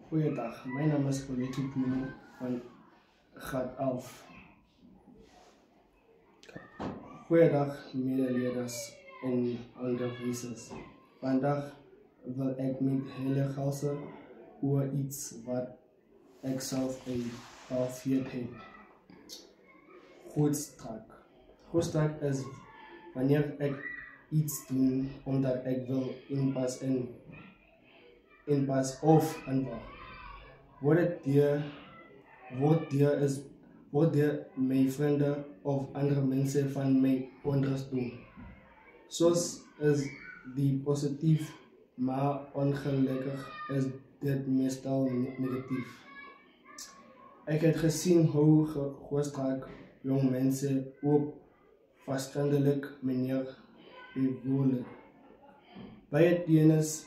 Goeiedag, mijn naam is Colette Puno van Graad 11. Goeiedag medeleerders en onderwijzers. Vandaag wil ik met hele galsen over iets wat ik zelf geprobeerd heb. Goedstrak. Goedstrak is wanneer ik iets doe omdat ik wil inpas of aanwacht. Wordt mijn vrienden of andere mensen van mij onrust doen. Soms is die positief, maar ongelukkig is dit meestal negatief. Ik heb gezien hoe goedstrak jong mensen op verschillende manieren bevoelen. Bij het dienst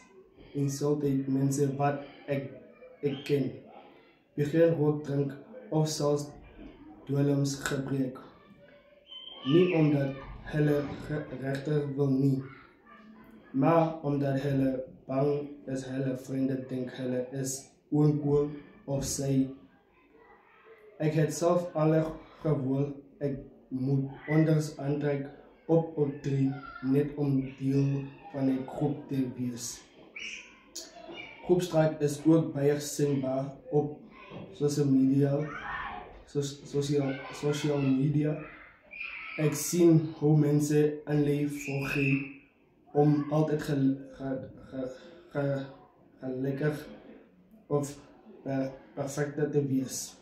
insult ik mensen wat ik ken. Begin rookdrink of zelfs dwelmsgebruik. Niet omdat hulle rechter wil niet, maar omdat hulle bang is hulle vrienden denken hulle is oncool of zij. Ik heb zelf alle gevoel, ik moet anders aantrekken op 3, net om deel van een groep te wees. Goedstrak is ook baie zichtbaar op social media. Ik zie hoe mensen een leven volgen om altijd gelukkig of perfect te wees.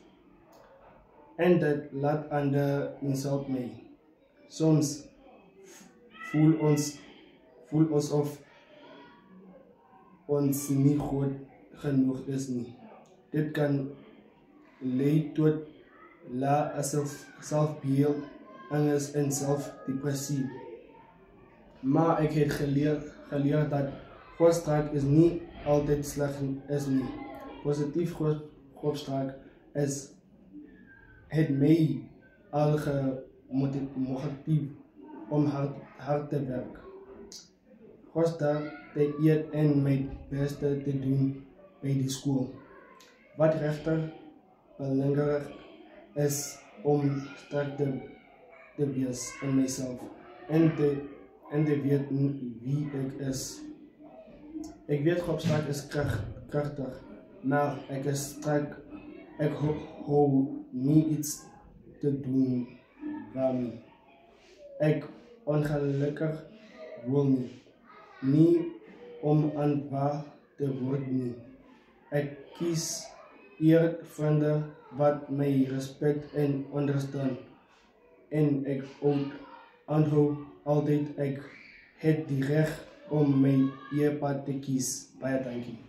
En dat laat ander insult mij. Soms voel ons of ons niet goed genoeg is niet. Dit kan leiden tot laag zelfbeeld, angst en zelfdepressie. Maar ik heb geleerd dat goedstrak is niet altijd slecht is niet. Positief goedstrak is het mij al gemotiveerd om hard te werken. Goedstrak te eet en mijn beste te doen bij de school. Wat rechter belangrijk is om sterk te wees in mijzelf en te weten wie ik is. Ik weet goedstrak is krachtig, maar ik is sterk. Ik hou niet iets te doen waarmee ik ongelukkig wil niet om aanvaard te worden. Ik kies eer vrienden wat mij respect en ondersteunen. En ik onthoud altijd ik het die recht om mijn eierpad te kiezen. Baie dankie.